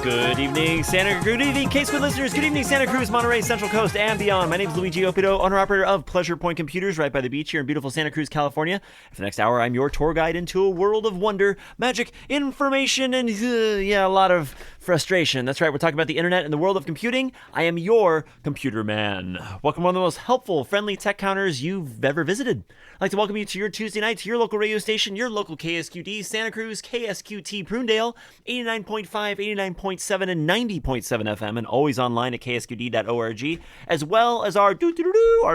Good evening, Santa. Good evening, KSQD listeners. Good evening, Santa Cruz, Monterey, Central Coast, and beyond. My name is Luigi Oppido, owner-operator of Pleasure Point Computers, right by the beach here in beautiful Santa Cruz, California. For the next hour, I'm your tour guide into a world of wonder, magic, information, and a lot of frustration. That's right. We're talking about the internet and the world of computing. I am your computer man. Welcome to one of the most helpful, friendly tech counters you've ever visited. I'd like to welcome you to your Tuesday night, to your local radio station, your local KSQD, Santa Cruz, KSQT Prunedale, 89.5, 89.7, and 90.7 FM, and always online at ksqd.org, as well as our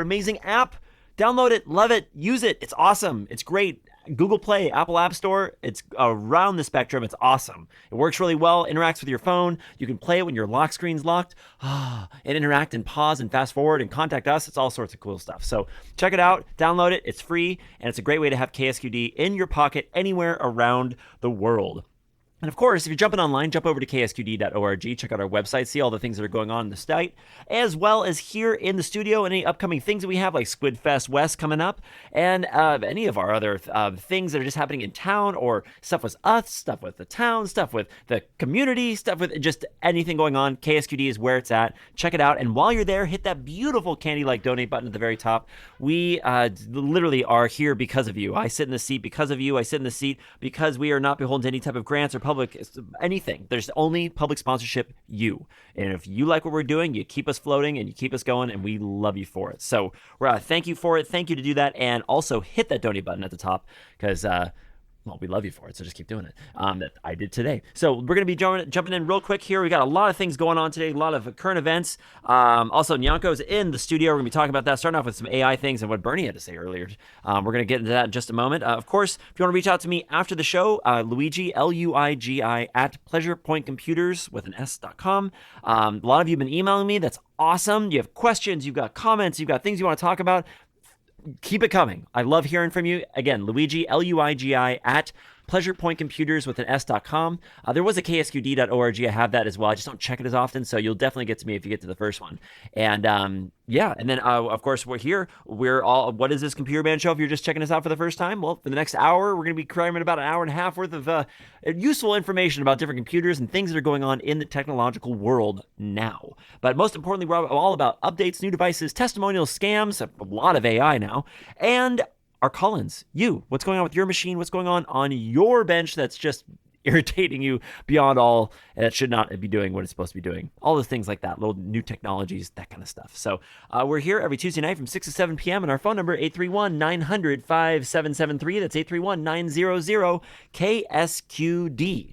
amazing app. Download it, love it, use it. It's awesome. It's great. Google Play, Apple App Store, it's around the spectrum. It's awesome. It works really well, interacts with your phone. You can play it when your lock screen's locked, and interact and pause and fast forward and contact us. It's all sorts of cool stuff. So check it out, download it. It's free, and it's a great way to have KSQD in your pocket anywhere around the world. And of course, if you're jumping online, jump over to ksqd.org, check out our website, see all the things that are going on in the site, as well as here in the studio, any upcoming things that we have, like Squid Fest West coming up, and any of our other things that are just happening in town, or stuff with us, stuff with the town, stuff with the community, stuff with just anything going on. KSQD is where it's at. Check it out. And while you're there, hit that beautiful candy-like donate button at the very top. We literally are here because of you. I sit in the seat because of you. I sit in the seat because we are not beholden to any type of grants or public anything. There's only public sponsorship, you. And if you like what we're doing, you keep us floating and you keep us going, and we love you for it. So thank you for it. Thank you to do that. And also hit that donate button at the top, because we love you for it, so just keep doing it. That I did today. So we're going to be jumping in real quick here. We got a lot of things going on today, a lot of current events. Also, Nyanko is in the studio. We're going to be talking about that, starting off with some AI things and what Bernie had to say earlier. We're going to get into that in just a moment. Of course, if you want to reach out to me after the show, Luigi, Luigi, at pleasurepointcomputers with an S.com. A lot of you have been emailing me. That's awesome. You have questions, you've got comments, you've got things you want to talk about. Keep it coming. I love hearing from you. Again, Luigi, Luigi, at pleasurepointcomputers with an S.com. There was a ksqd.org. I have that as well. I just don't check it as often, so you'll definitely get to me if you get to the first one. And and then of course we're here. We're all, what is this Computer Man Show? If you're just checking us out for the first time, well, for the next hour, we're going to be cramming about an hour and a half worth of useful information about different computers and things that are going on in the technological world now. But most importantly, we're all about updates, new devices, testimonials, scams, a lot of AI now, and our call-ins. What's going on with your machine? What's going on your bench that's just irritating you beyond all, and it should not be doing what it's supposed to be doing? All the things like that, little new technologies, that kind of stuff. So we're here every Tuesday night from 6 to 7 p.m. and our phone number 831-900-5773. That's 831-900-KSQD.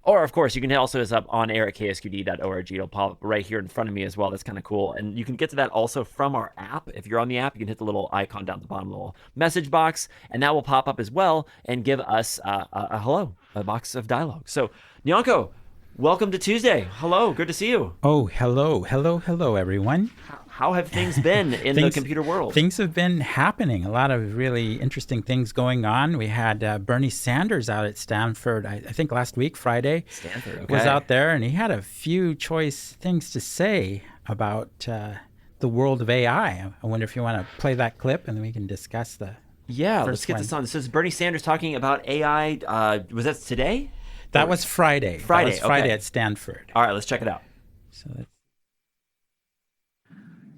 Or, of course, you can also hit us up on air at ksqd.org. It'll pop up right here in front of me as well. That's kind of cool. And you can get to that also from our app. If you're on the app, you can hit the little icon down at the bottom, the little message box, and that will pop up as well and give us a hello, a box of dialogue. So, Nyanko, welcome to Tuesday. Hello, good to see you. Oh, hello, everyone. How have things been in the computer world? Things have been happening. A lot of really interesting things going on. We had Bernie Sanders out at Stanford, I think last week, Friday. Stanford, okay. Was out there, and he had a few choice things to say about the world of AI. I wonder if you want to play that clip, and then we can discuss the let's get this on. This is Bernie Sanders talking about AI. Was that today? That was Friday. Friday at Stanford. All right, let's check it out. So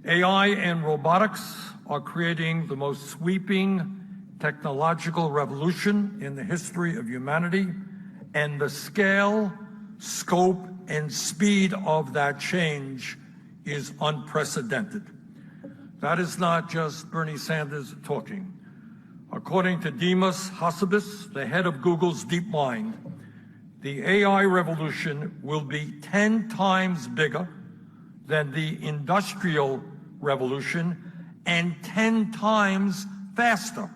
AI and robotics are creating the most sweeping technological revolution in the history of humanity, and the scale, scope, and speed of that change is unprecedented. That is not just Bernie Sanders talking. According to Demis Hassabis, the head of Google's DeepMind, the AI revolution will be 10 times bigger than the industrial revolution and 10 times faster.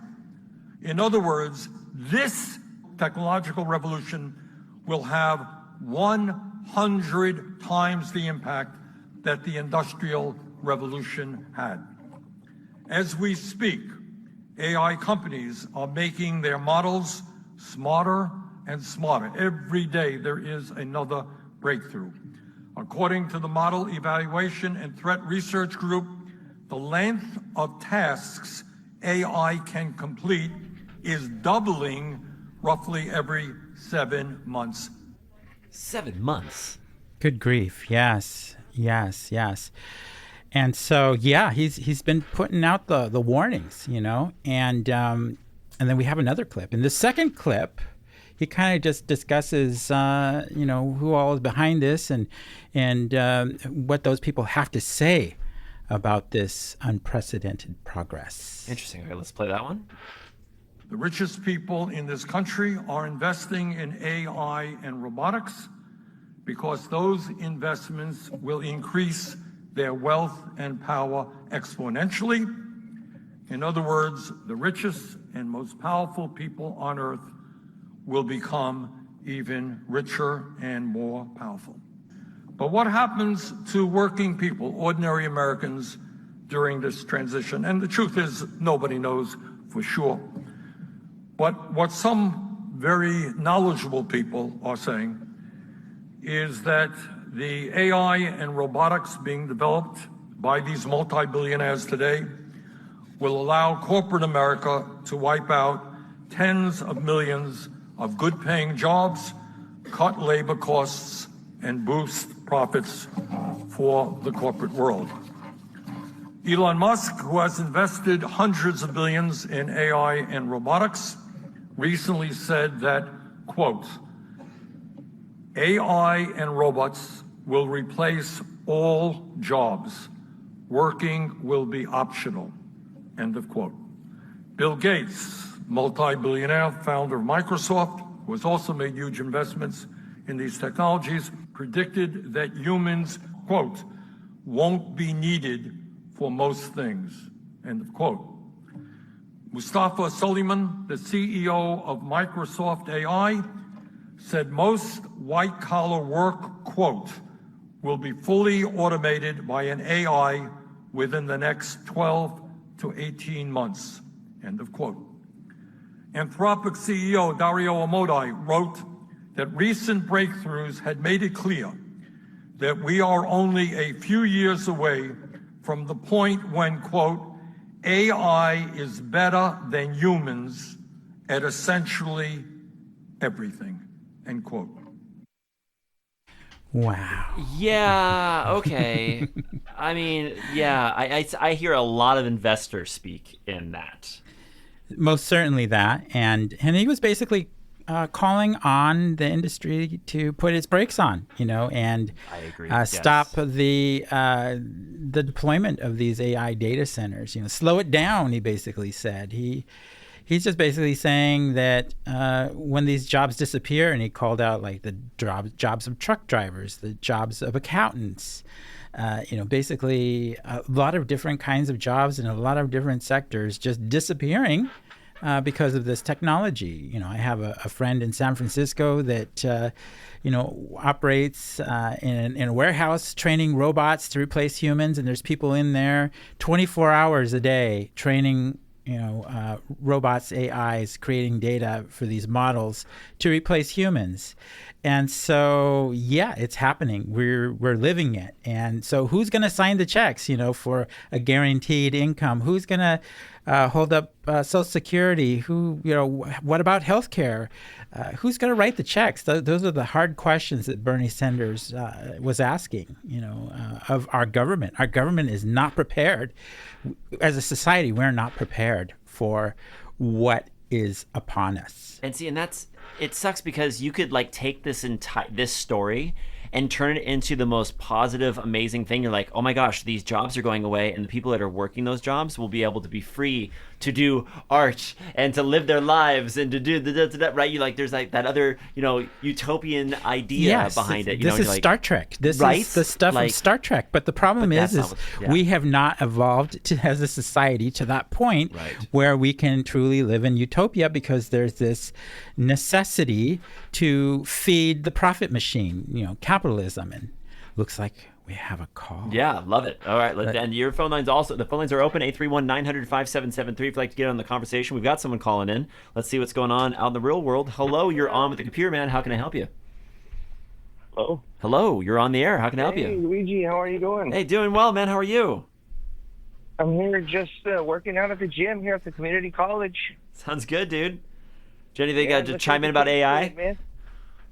In other words, this technological revolution will have 100 times the impact that the industrial revolution had. As we speak, AI companies are making their models smarter and smarter. Every day there is another breakthrough. According to the Model Evaluation and Threat Research Group, the length of tasks AI can complete is doubling roughly every 7 months. 7 months? Good grief. Yes. Yes. Yes. And so, yeah, he's been putting out the warnings, and then we have another clip. In the second clip, he kind of just discusses, who all is behind this and what those people have to say about this unprecedented progress. Interesting. All right, let's play that one. The richest people in this country are investing in AI and robotics because those investments will increase their wealth and power exponentially. In other words, the richest and most powerful people on earth will become even richer and more powerful. But what happens to working people, ordinary Americans, during this transition? And the truth is, nobody knows for sure. But what some very knowledgeable people are saying is that the AI and robotics being developed by these multi-billionaires today will allow corporate America to wipe out tens of millions of good-paying jobs, cut labor costs, and boost profits for the corporate world. Elon Musk, who has invested hundreds of billions in AI and robotics, recently said that, quote, AI and robots will replace all jobs. Working will be optional, end of quote. Bill Gates, multi-billionaire, founder of Microsoft, who has also made huge investments in these technologies, predicted that humans, quote, won't be needed for most things, end of quote. Mustafa Suleyman, the CEO of Microsoft AI, said most white-collar work, quote, will be fully automated by an AI within the next 12 to 18 months, end of quote. Anthropic CEO Dario Amodei wrote that recent breakthroughs had made it clear that we are only a few years away from the point when, quote, AI is better than humans at essentially everything, end quote. Wow. Yeah, okay. I mean, yeah, I hear a lot of investors speak in that. Most certainly that. And he was basically calling on the industry to put its brakes on, and I agree. stop the deployment of these AI data centers. Slow it down. He basically said he's just basically saying that when these jobs disappear, and he called out like the jobs of truck drivers, the jobs of accountants. Basically a lot of different kinds of jobs in a lot of different sectors just disappearing because of this technology. I have a friend in San Francisco that, operates in a warehouse training robots to replace humans. And there's people in there 24 hours a day training, robots, AIs, creating data for these models to replace humans. And so, yeah, it's happening. We're living it. And so who's going to sign the checks, for a guaranteed income? Who's going to hold up Social Security? What about healthcare? Who's going to write the checks? Those are the hard questions that Bernie Sanders was asking, of our government. Our government is not prepared. As a society, we're not prepared for what is upon us. And see, it sucks because you could take this story and turn it into the most positive, amazing thing. You're like, oh my gosh, these jobs are going away, and the people that are working those jobs will be able to be free to do art and to live their lives and to do that, right? There's that other, utopian idea behind it. This is Star Trek. This right? is the stuff of Star Trek. But the problem is we have not evolved as a society to that point where we can truly live in utopia, because there's this necessity to feed the profit machine, capitalism. And looks like we have a call. Yeah, love it. All right, and your phone lines the phone lines are open, 831-900-5773 if you'd like to get on the conversation. We've got someone calling in. Let's see what's going on out in the real world. Hello, you're on with the Computer Man. How can I help you? Hello? Hello, you're on the air. How can I help you? Hey, Luigi, how are you doing? Hey, doing well, man. How are you? I'm here just working out at the gym here at the community college. Sounds good, dude. Do you have anything to chime in about AI? Man.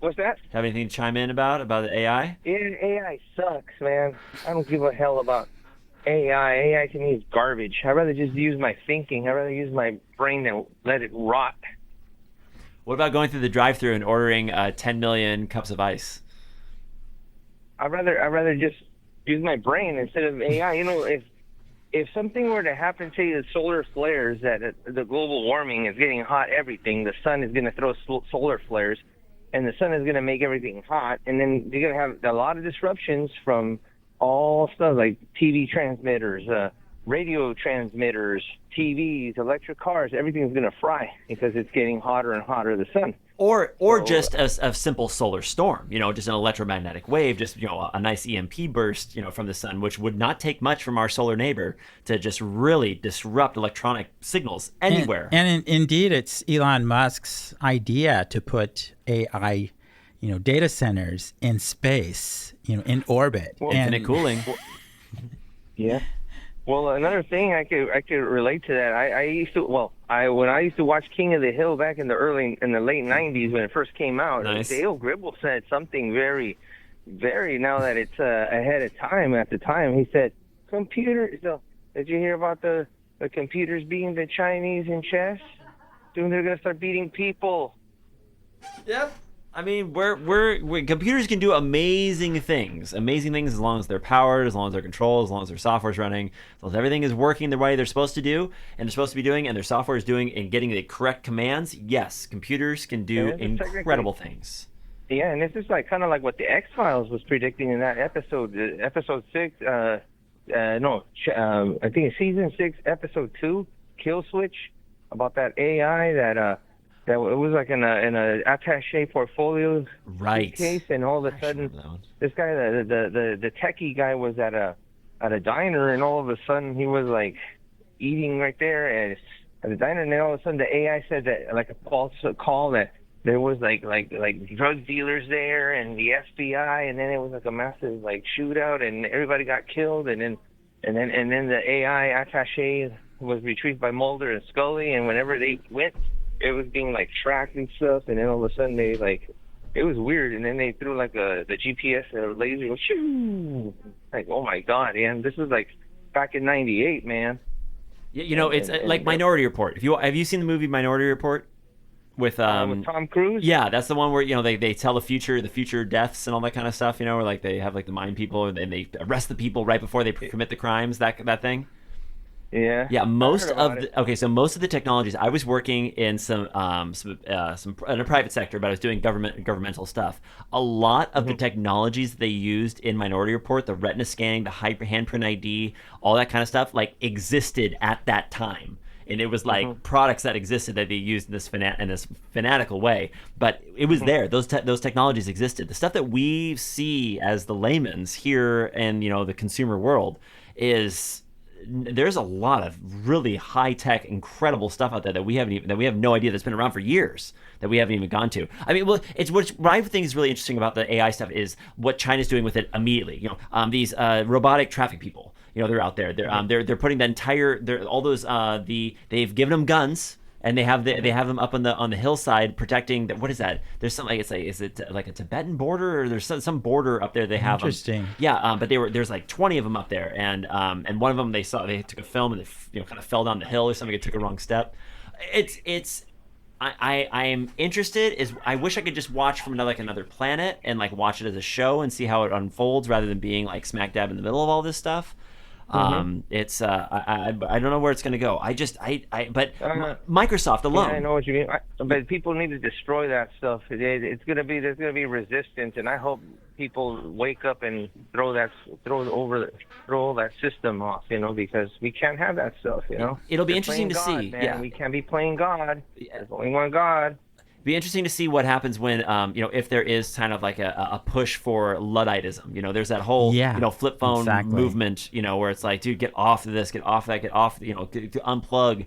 What's that? Have anything to chime in about the AI? AI sucks, man. I don't give a hell about AI. AI to me is garbage. I'd rather just use my thinking. I'd rather use my brain than let it rot. What about going through the drive-thru and ordering 10 million cups of ice? I'd rather just use my brain instead of AI. You know, if something were to happen, say the solar flares, that the global warming is getting hot, everything, the sun is going to throw solar flares, and the sun is going to make everything hot, and then you're going to have a lot of disruptions from all stuff like TV transmitters, radio transmitters, TVs, electric cars. Everything's going to fry because it's getting hotter and hotter, the sun. Or just a simple solar storm, just an electromagnetic wave, just, a nice EMP burst, from the sun, which would not take much from our solar neighbor to just really disrupt electronic signals anywhere. And indeed, it's Elon Musk's idea to put AI, data centers in space, in orbit. Infinite cooling. Yeah. Well, another thing I could relate to that. When I used to watch King of the Hill back in the late '90s when it first came out. Nice. Dale Gribble said something very, very. Now that it's ahead of time. At the time, he said, "Computers." So, did you hear about the computers beating the Chinese in chess? Soon they're gonna start beating people. Yep. I mean, computers can do amazing things as long as they're powered, as long as they're controlled, as long as their software's running, as long as everything is working the way they're supposed to do, and they're supposed to be doing, and their software is doing and getting the correct commands. Yes, computers can do incredible things. Yeah, and this is kind of like what the X-Files was predicting in that episode 6. I think it's season 6, episode 2, Kill Switch, about that AI that it was like in a attaché portfolio case, and all of a sudden, this guy, the techie guy, was at a diner, and all of a sudden he was like eating right there at the diner, and then all of a sudden the AI said that, like a false call, that there was like drug dealers there and the FBI, and then it was like a massive shootout, and everybody got killed, and then the AI attaché was retrieved by Mulder and Scully, and whenever they went, it was being tracked and stuff, and then all of a sudden they it was weird, and then they threw the GPS laser, shoo, oh my god, man, this was back in '98, man. Yeah, it's like Minority Report. Have you seen the movie Minority Report with Tom Cruise? Yeah, that's the one where they tell the future deaths and all that kind of stuff. Where they have the mind people, and they arrest the people right before they commit the crimes. That thing. Yeah. Most of the technologies. I was working in some in a private sector, but I was doing governmental stuff. A lot of the technologies they used in Minority Report, the retina scanning, the handprint ID, all that kind of stuff, existed at that time. And it was products that existed that they used in this fanatical way, but it was there. Those technologies existed. The stuff that we see as the layman's here in the consumer world is. There's a lot of really high-tech, incredible stuff out there that we have no idea, that's been around for years, that we haven't even gone to. I mean, well, it's what I think is really interesting about the AI stuff is what China's doing with it immediately. These robotic traffic people. They're out there. They're putting they've given them guns. And they have them up on the hillside protecting. What is that? There's something. Is it like a Tibetan border, or there's some border up there they have? Interesting. Yeah, but there's 20 of them up there, and one of them they took a film and they kind of fell down the hill or something. It took a wrong step. I am interested. I wish I could just watch from another planet and watch it as a show and see how it unfolds rather than being smack dab in the middle of all this stuff. It's I don't know where it's going to go. Microsoft alone. Yeah, I know what you mean. But people need to destroy that stuff. There's going to be resistance, and I hope people wake up and throw that system off. Because we can't have that stuff. It'll be interesting to see. Man. Yeah, we can't be playing God. There's only one God. Be interesting to see what happens when if there is kind of a push for Ludditism. There's that whole flip phone movement, where it's dude, get off of this, get off that, get off, to unplug,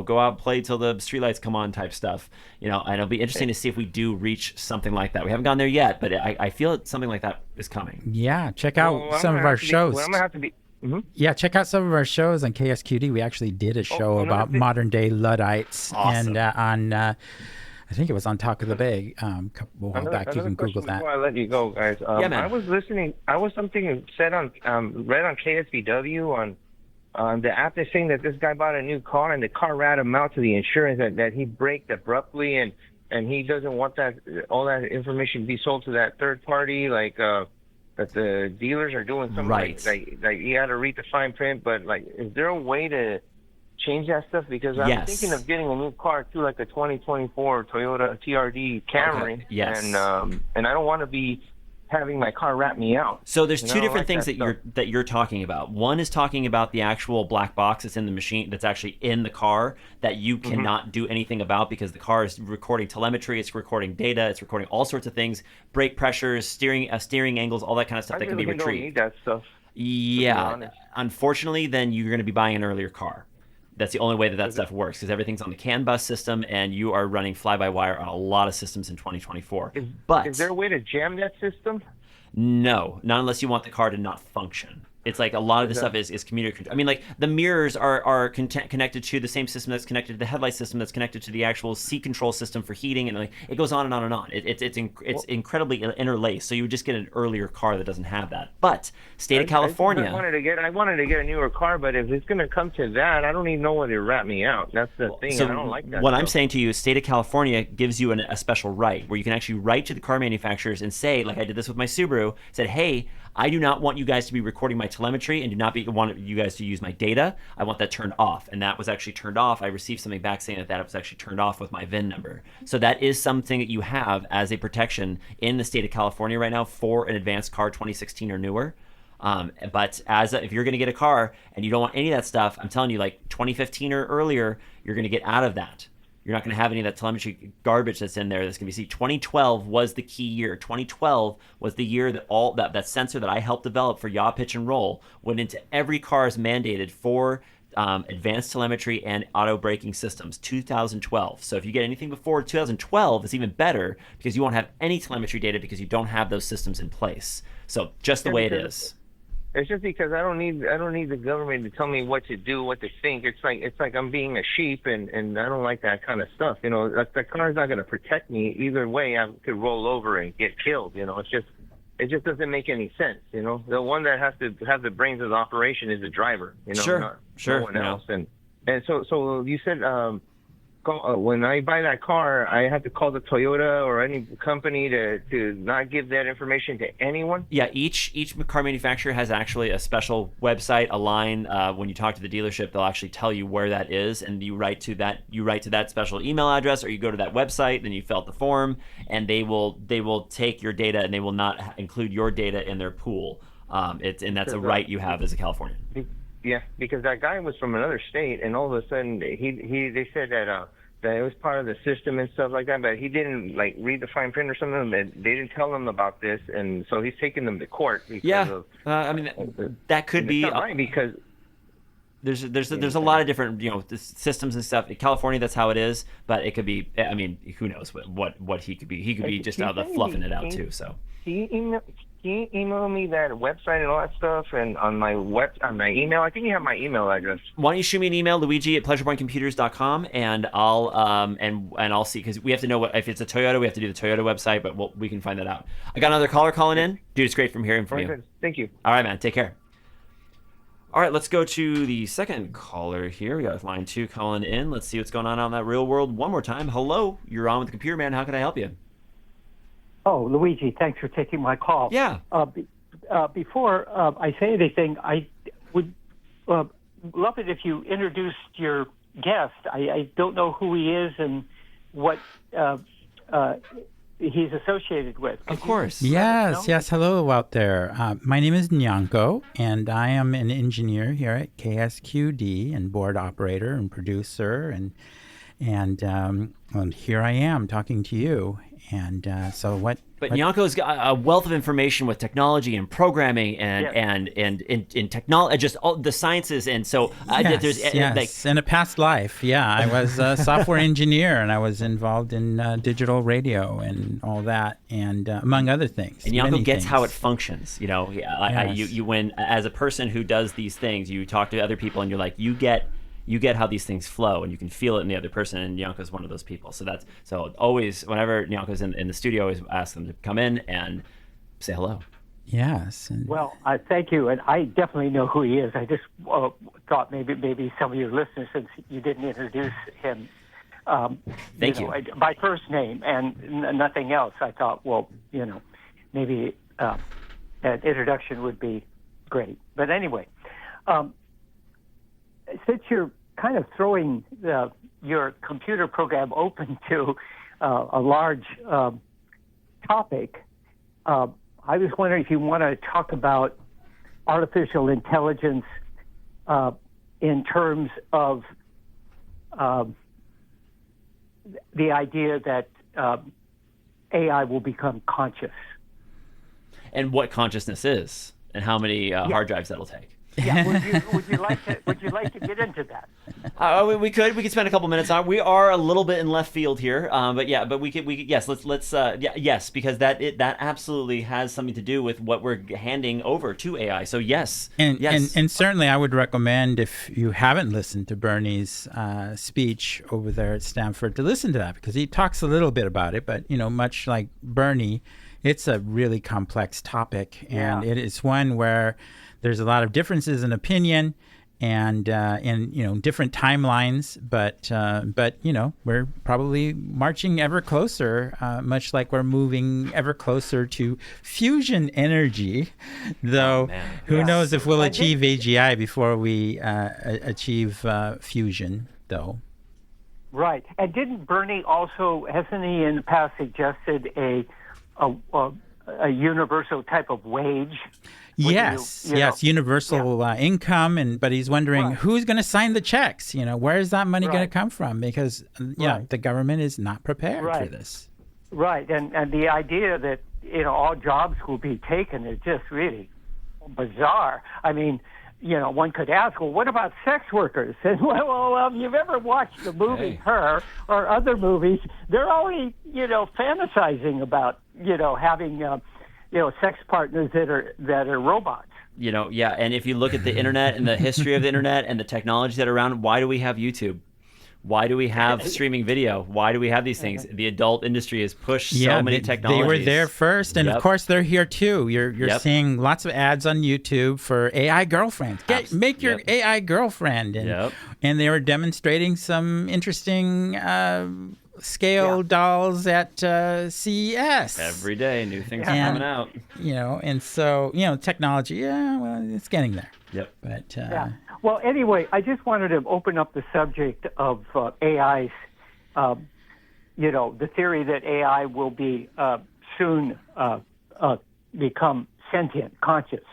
go out and play till the streetlights come on type stuff. And it'll be interesting to see if we do reach something like that. We haven't gone there yet, but I feel something like that is coming. Yeah, check out some of our shows. I'm gonna have to be. Mm-hmm. Yeah, check out some of our shows on KSQD. We actually did a show about modern day Luddites, awesome. and on I think it was on Talk of the Bay a while back. You can Google that. Before I let you go, guys. Yeah, man. I was listening. I was something said on read on KSBW on the app. They're saying that this guy bought a new car and the car rat him out to the insurance that he braked abruptly and he doesn't want that all that information be sold to that third party that the dealers are doing something right. like you got to read the fine print. But like, is there a way to change that stuff? Because I'm Yes. thinking of getting a new car too, like a 2024 Toyota TRD Camry. Okay. Yes. And I don't want to be having my car rat me out. So there's You two know, I different like things that that you're talking about. One is talking about the actual black box that's in the machine, that's actually in the car, that you cannot do anything about because the car is recording telemetry, it's recording data, it's recording all sorts of things, brake pressures, steering angles, all that kind of stuff I that can be really don't retrieved. need that stuff. Yeah, honest. unfortunately, then you're going to be buying an earlier car. That's the only way that stuff works, because everything's on the CAN bus system, and you are running fly-by-wire on a lot of systems in 2024. But Is there a way to jam that system? no, not unless you want the car to not function. It's like a lot of this stuff is computer control. I mean, like the mirrors are connected to the same system that's connected to the headlight system that's connected to the actual seat control system for heating, and like it goes on and on and on. It's incredibly interlaced. So you would just get an earlier car that doesn't have that. But state of California, I wanted to get a newer car, but if it's going to come to that, I don't even know whether to rat me out. That's the thing. so I don't like that. what I'm saying to you is state of California gives you a special right where you can actually write to the car manufacturers and say, like I did this with my Subaru, said, hey, I do not want you guys to be recording my telemetry and do not want you guys to use my data. I want that turned off. And that was actually turned off. I received something back saying that was actually turned off with my VIN number. So that is something that you have as a protection in the state of California right now for an advanced car 2016 or newer. But if you're going to get a car and you don't want any of that stuff, I'm telling you, like 2015 or earlier, you're going to get out of that. You're not going to have any of that telemetry garbage that's in there that's going to be seen. 2012 was the key year. 2012 was the year that all that sensor that I helped develop for yaw, pitch, and roll went into every car's mandated for advanced telemetry and auto braking systems. 2012. So if you get anything before 2012, it's even better because you won't have any telemetry data because you don't have those systems in place. So just the way it is. It's just because I don't need the government to tell me what to do, what to think. It's like I'm being a sheep, and I don't like that kind of stuff. You know, the car's not going to protect me either way. I could roll over and get killed. You know, it just doesn't make any sense. You know, the one that has to have the brains of the operation is the driver. You know, Sure, no one else. And so you said when I buy that car, I have to call the Toyota or any company to not give that information to anyone? Yeah, each car manufacturer has actually a special website, a line. When you talk to the dealership, they'll actually tell you where that is, and you write to that special email address, or you go to that website, then you fill out the form, and they will take your data, and they will not include your data in their pool. And that's a right you have as a Californian. Yeah, because that guy was from another state, and all of a sudden they said that it was part of the system and stuff like that, but he didn't like read the fine print or something. And they didn't tell him about this, and so he's taking them to court. Because I mean that could be not right because there's a lot of different systems and stuff. In California, that's how it is, but it could be. I mean, who knows what he could be? He could be just out of fluffing it out too. So. Can you email me that website and all that stuff, and on my email? I think you have my email address. Why don't you shoot me an email, Luigi at pleasurepointcomputers.com, and I'll and I'll see, because we have to know if it's a Toyota, we have to do the Toyota website, but we can find that out. I got another caller calling in. Dude, it's great from hearing from you. Good. Thank you. All right, man. Take care. All right, let's go to the second caller here. We got line 2 calling in. Let's see what's going on that real world one more time. Hello, you're on with the Computer Man. How can I help you? Oh, Luigi, thanks for taking my call. Yeah. Before I say anything, I would love it if you introduced your guest. I don't know who he is and what he's associated with. Of course. Yes. Hello out there. My name is Nyanko, and I am an engineer here at KSQD and board operator and producer, and here I am talking to you. And so what? But Nyanko's got a wealth of information with technology and programming and in technology, just all the sciences. And so yes. In a past life, I was a software engineer, and I was involved in digital radio and all that, and among other things. And Nyanko gets how it functions. You know, you when as a person who does these things, you talk to other people, and you're like, you get you get how these things flow, and you can feel it in the other person. And Nyanko's one of those people. So always, whenever Nyanko's in the studio, I always ask them to come in and say hello. Yes. Well, thank you, and I definitely know who he is. I just thought maybe some of your listeners, since you didn't introduce him, Thank you. By first name and nothing else. I thought, well, maybe an introduction would be great. But anyway, since you're kind of throwing your computer program open to a large topic, I was wondering if you want to talk about artificial intelligence in terms of the idea that AI will become conscious. And what consciousness is, and how many hard drives that'll take. Yeah, would you like to get into that? We could spend a couple minutes on it. We are a little bit in left field here, but we could yes, yes, because that absolutely has something to do with what we're handing over to AI. So yes, and certainly I would recommend, if you haven't listened to Bernie's speech over there at Stanford, to listen to that, because he talks a little bit about it, but much like Bernie, it's a really complex topic, and it is one where there's a lot of differences in opinion and in different timelines, but we're probably marching ever closer, much like we're moving ever closer to fusion energy, though who knows if we'll achieve AGI before we achieve fusion, though. Right. And didn't Bernie also, hasn't he in the past suggested a universal type of wage? Yes, universal income, but he's wondering who's going to sign the checks. Where is that money going to come from? Because the government is not prepared for this. Right, and the idea that all jobs will be taken is just really bizarre. I mean, one could ask, well, what about sex workers? And well, if you've ever watched the movie Her or other movies, they're only fantasizing about having sex partners that are robots. And if you look at the internet and the history of the internet and the technology that are around, why do we have YouTube? Why do we have streaming video? Why do we have these things? The adult industry has pushed so many technologies. They were there first, and of course they're here too. You're seeing lots of ads on YouTube for AI girlfriends. Make your AI girlfriend, and they were demonstrating some interesting scale dolls at CES. Every day, new things are coming out. And so technology. It's getting there. Yep. But well, anyway, I just wanted to open up the subject of AI's. The theory that AI will be soon become sentient, conscious,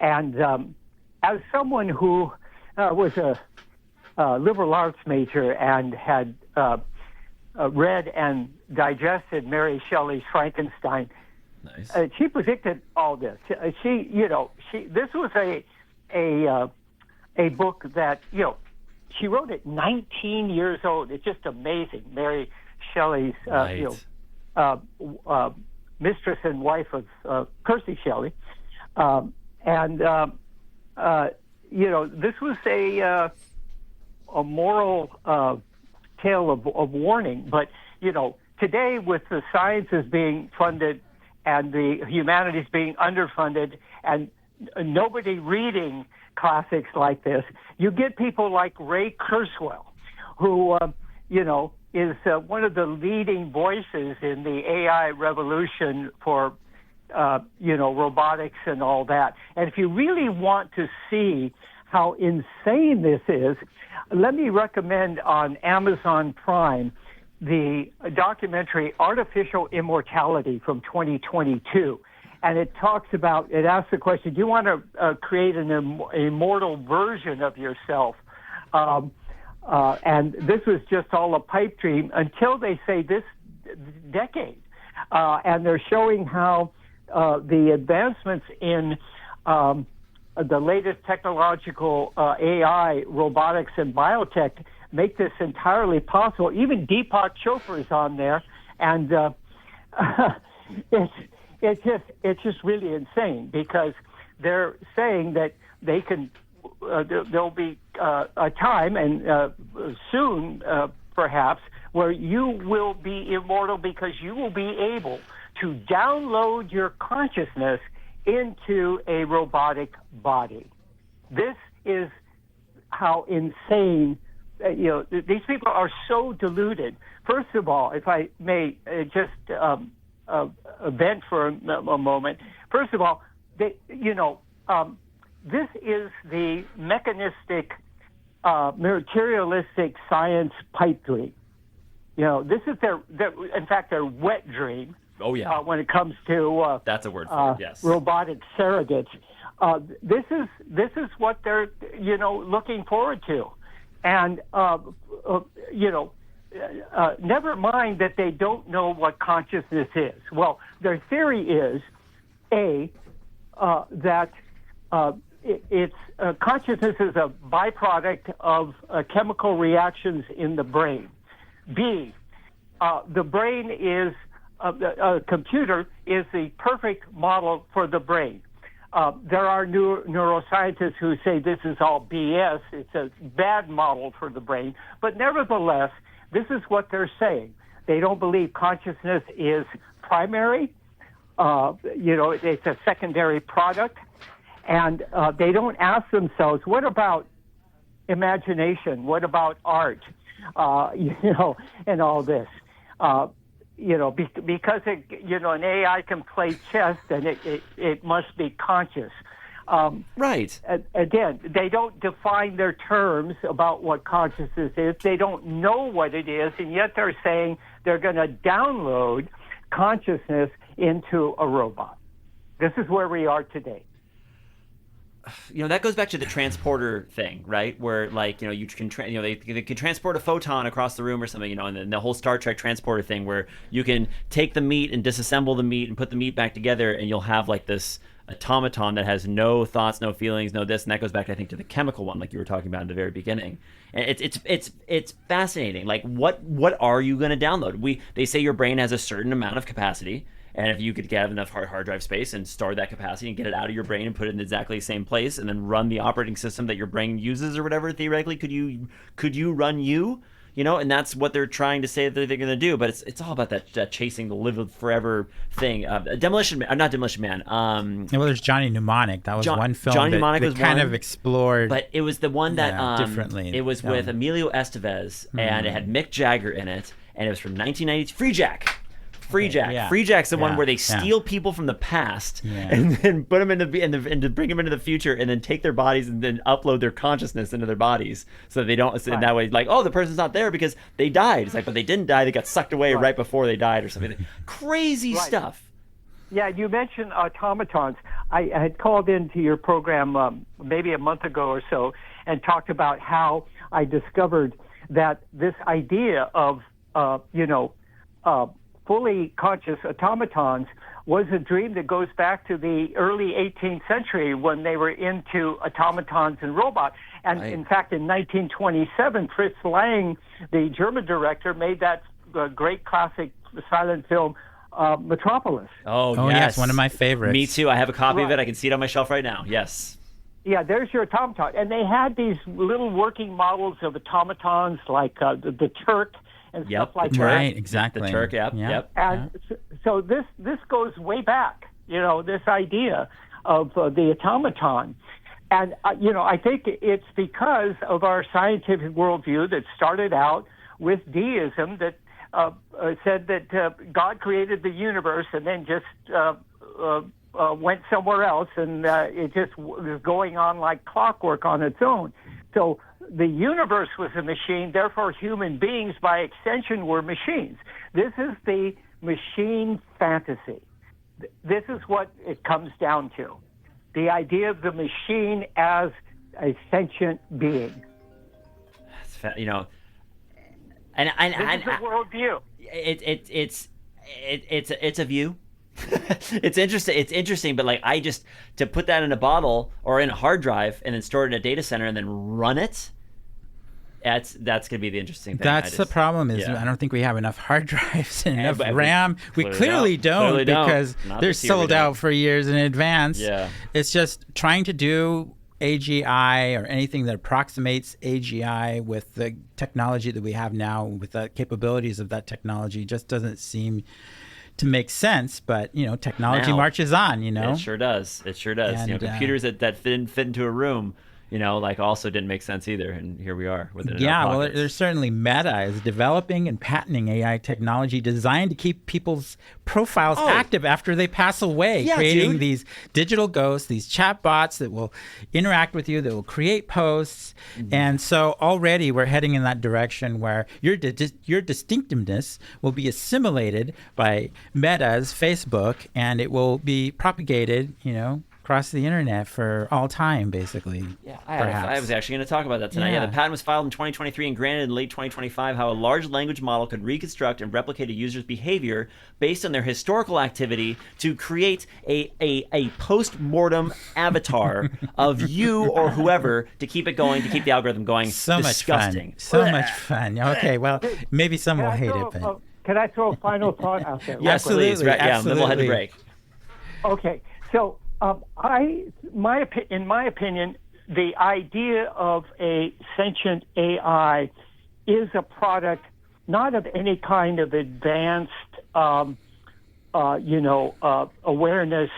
and as someone who was a liberal arts major and had read and digested Mary Shelley's Frankenstein. Nice. She predicted all this. This was a book that she wrote at 19 years old. It's just amazing. Mary Shelley's mistress and wife of Percy Shelley, and this was a moral tale of warning. But today, with the sciences being funded and the humanities being underfunded and nobody reading classics like this, you get people like Ray Kurzweil, who is one of the leading voices in the AI revolution for robotics and all that. And if you really want to see how insane this is, let me recommend on Amazon Prime the documentary Artificial Immortality from 2022. And it asks the question, do you want to create an immortal version of yourself? And this was just all a pipe dream until they say this decade. And they're showing how the advancements in the latest technological AI, robotics, and biotech make this entirely possible. Even Deepak Chopra is on there, and it's just really insane, because they're saying that they can there'll be a time, and soon perhaps, where you will be immortal because you will be able to download your consciousness into a robotic body. This is how insane, these people are so deluded. First of all, if I may just vent for a moment. First of all, this is the mechanistic, materialistic science pipe dream. This is in fact, their wet dream. Oh yeah. When it comes to that's a word for it. Yes. Robotic surrogates. This is what they're looking forward to, and never mind that they don't know what consciousness is. Well, their theory is that it's consciousness is a byproduct of chemical reactions in the brain. B, the brain is a computer is the perfect model for the brain. There are neuroscientists who say this is all BS. It's a bad model for the brain. But nevertheless, this is what they're saying. They don't believe consciousness is primary. It's a secondary product. And they don't ask themselves, what about imagination? What about art? And all this. Because an AI can play chess, then it must be conscious. Right. Again, they don't define their terms about what consciousness is. They don't know what it is, and yet they're saying they're going to download consciousness into a robot. This is where we are today. That goes back to the transporter thing, right? Where you can they can transport a photon across the room or something, and then the whole Star Trek transporter thing where you can take the meat and disassemble the meat and put the meat back together, and you'll have this automaton that has no thoughts, no feelings, no this, and that goes back, I think, to the chemical one, like you were talking about in the very beginning. And it's fascinating. What are you going to download? They say your brain has a certain amount of capacity. And if you could get enough hard drive space and store that capacity and get it out of your brain and put it in exactly the same place and then run the operating system that your brain uses or whatever, theoretically, could you run you? And that's what they're trying to say that they're going to do. But it's all about that chasing the live forever thing. Not Demolition Man. Well, there's Johnny Mnemonic. That was one film Johnny that Mnemonic was kind one, of explored. But it was the one that differently. It was with Emilio Estevez, and it had Mick Jagger in it, and it was from 1990. Free Jack. Free Jack's the one where they steal people from the past and then put them and bring them into the future, and then take their bodies and then upload their consciousness into their bodies, so that they don't. So that way, the person's not there because they died. It's but they didn't die; they got sucked away right before they died or something. Crazy stuff. Yeah, you mentioned automatons. I had called into your program maybe a month ago or so and talked about how I discovered that this idea of fully conscious automatons was a dream that goes back to the early 18th century when they were into automatons and robots. And in fact, in 1927, Fritz Lang, the German director, made that great classic silent film, Metropolis. Oh yes, one of my favorites. Me too. I have a copy of it. I can see it on my shelf right now. Yes. Yeah, there's your automaton. And they had these little working models of automatons like the Turk, and stuff like that. Right, exactly. The Turk, yep. And so this goes way back, this idea of the automaton. And, I think it's because of our scientific worldview that started out with deism that said that God created the universe and then just went somewhere else, and it just was going on like clockwork on its own. So the universe was a machine, therefore human beings, by extension, were machines. This is the machine fantasy. This is what it comes down to. The idea of the machine as a sentient being. And this is a worldview. It's a view. It's interesting, but to put that in a bottle or in a hard drive and then store it in a data center and then run it, that's going to be the interesting thing. That's the problem is I don't think we have enough hard drives and enough RAM. We clearly don't because they're sold out for years in advance. Yeah. It's just trying to do AGI or anything that approximates AGI with the technology that we have now, with the capabilities of that technology, just doesn't seem to make sense. But, technology Now, marches on, It sure does. It sure does. And, computers that didn't fit into a room, also didn't make sense either. And here we are with it in Yeah, our well, pockets. there's certainly Meta is developing and patenting AI technology designed to keep people's profiles active after they pass away, creating these digital ghosts, these chatbots that will interact with you, that will create posts. And so already we're heading in that direction where your distinctiveness will be assimilated by Meta's Facebook, and it will be propagated, across the internet for all time, basically. Yeah, I was actually going to talk about that tonight. Yeah, the patent was filed in 2023 and granted in late 2025. How a large language model could reconstruct and replicate a user's behavior based on their historical activity to create a post-mortem avatar of you or whoever to keep it going, to keep the algorithm going. So Disgusting. much fun. So much fun. Okay, well, maybe some will hate it, but... Can I throw a final thought out there? Yes, please. Absolutely, Right, yeah, and then we'll head to break. Okay, so in my opinion, the idea of a sentient AI is a product not of any kind of advanced, awareness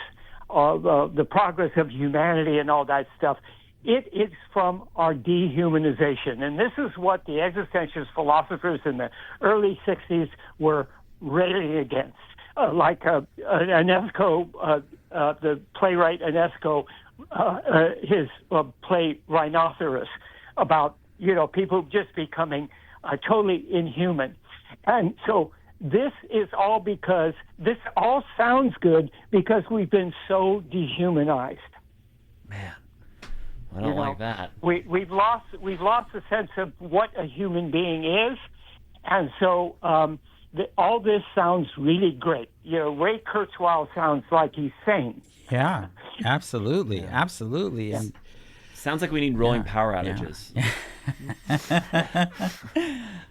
of the progress of humanity and all that stuff. It is from our dehumanization. And this is what the existentialist philosophers in the early 60s were railing against. Like Ionesco, the playwright Ionesco, his play Rhinoceros, about people just becoming totally inhuman. And so this is all because this all sounds good because we've been so dehumanized. Man, I don't like that. We've lost the sense of what a human being is, and so all this sounds really great. Ray Kurzweil sounds like he's sane. Yeah, absolutely, absolutely. And sounds like we need rolling power outages.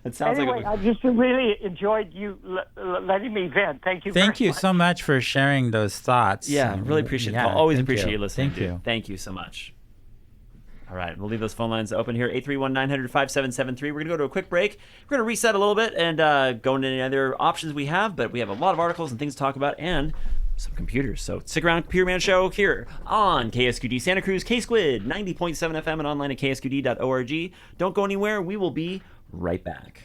It sounds anyway, I just really enjoyed you letting me vent. Thank you. Thank you so much for sharing those thoughts. Yeah, really appreciate it. Always appreciate you listening. Thank you. Thank you so much. All right, we'll leave those phone lines open here, 831-900-5773. We're going to go to a quick break. We're going to reset a little bit and go into any other options we have, but we have a lot of articles and things to talk about and some computers. So stick around, Computer Man Show here on KSQD Santa Cruz, KSQD 90.7 FM and online at ksqd.org. Don't go anywhere. We will be right back.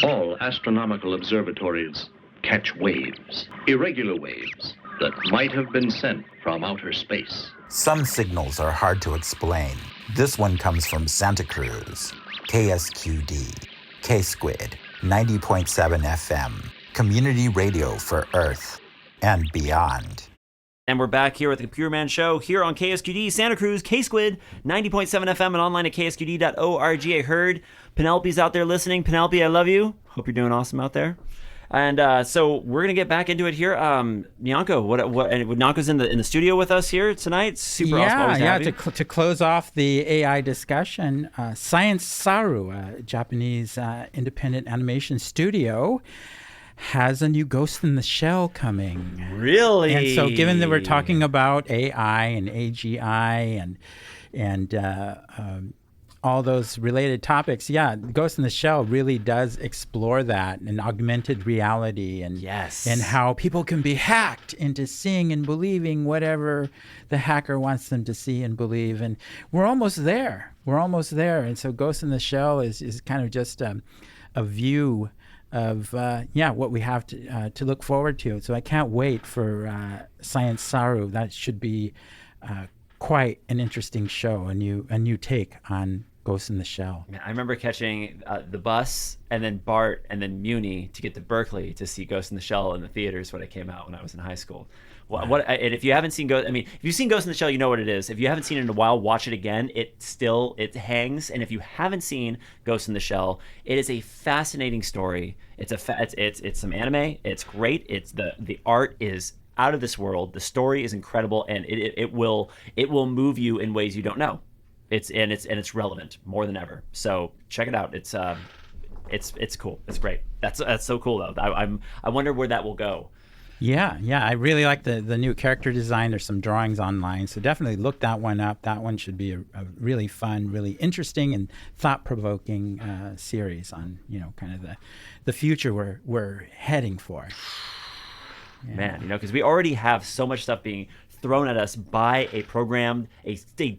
All astronomical observatories catch waves, irregular waves that might have been sent from outer space. Some signals are hard to explain. This one comes from Santa Cruz, KSQD, KSQD 90.7 FM, community radio for Earth and beyond. And we're back here with the Computer Man Show here on KSQD Santa Cruz, KSQD 90.7 FM and online at ksqd.org. I heard Penelope's out there listening. Penelope, I love you. Hope you're doing awesome out there. And so we're gonna get back into it here. Nyanko, what? And Nyanko's in the studio with us here tonight. Super awesome. Always happy. To close off the AI discussion, Science Saru, a Japanese independent animation studio, has a new Ghost in the Shell coming. Really? And so, given that we're talking about AI and AGI and all those related topics, Ghost in the Shell really does explore that and augmented reality and and how people can be hacked into seeing and believing whatever the hacker wants them to see and believe. And we're almost there. And so Ghost in the Shell is kind of just a view of what we have to look forward to. So I can't wait for Science Saru. That should be quite an interesting show, a new take on Ghost in the Shell. I remember catching the bus and then BART and then Muni to get to Berkeley to see Ghost in the Shell in the theaters when it came out when I was in high school. And if you haven't seen Ghost, if you've seen Ghost in the Shell, you know what it is. If you haven't seen it in a while, watch it again. It hangs. And if you haven't seen Ghost in the Shell, it is a fascinating story. It's some anime. It's great. It's the art is out of this world. The story is incredible, and it will move you in ways you don't know. It's relevant more than ever. So check it out. It's cool. It's great. That's so cool though. I wonder where that will go. Yeah, I really like the new character design. There's some drawings online, so definitely look that one up. That one should be a really fun, really interesting, and thought-provoking series on kind of the future we're heading for. Yeah. Man, because we already have so much stuff being thrown at us by a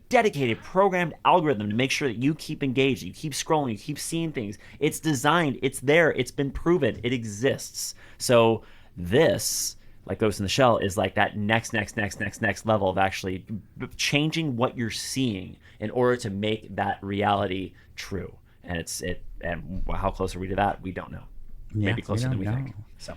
dedicated programmed algorithm to make sure that you keep engaged, you keep scrolling, you keep seeing things. It's designed, it's there, it's been proven, it exists. So this, like Ghost in the Shell, is like that next level of actually changing what you're seeing in order to make that reality true. And and how close are we to that? We don't know. Yeah, maybe closer than we know. think. So.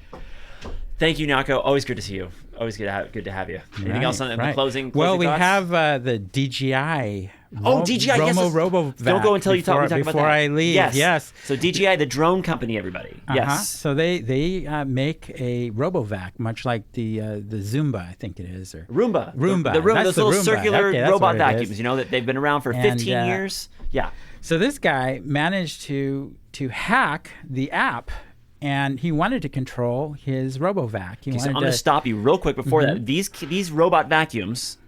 Thank you, Nyanko. Always good to see you. Always good to have you. Anything else on the closing Well, we thoughts? have the DJI. DJI. Yes. RoboVacs. Don't go until we talk about that. Before I leave. Yes. So DJI, the drone company, everybody. Yes. So they make a RoboVac, much like the Zumba, I think it is, or Roomba. Roomba. The Roomba. That's Those little Roomba. circular Okay, that's robot what it is. vacuums. That they've been around for 15 years. Yeah. So this guy managed to hack the app. And he wanted to control his RoboVac. So I'm going to stop you real quick before that. These robot vacuums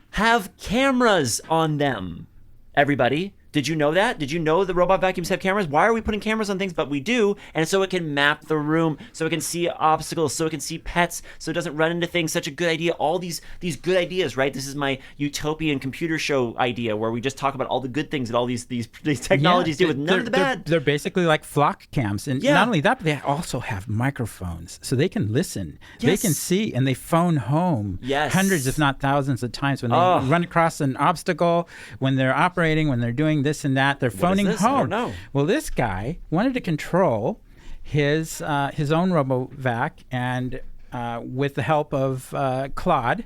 have cameras on them. Everybody, did you know that? Did you know the robot vacuums have cameras? Why are we putting cameras on things? But we do, and so it can map the room, so it can see obstacles, so it can see pets, so it doesn't run into things. Such a good idea. All these good ideas, right? This is my utopian computer show idea, where we just talk about all the good things that all these technologies do with none of the bad. They're basically like flock cams, and not only that, but they also have microphones, so they can listen, they can see, and they phone home hundreds, if not thousands, of times when they run across an obstacle, when they're operating, when they're doing this and that, they're phoning home. I don't know. Well, this guy wanted to control his own RoboVac, and with the help of Claude,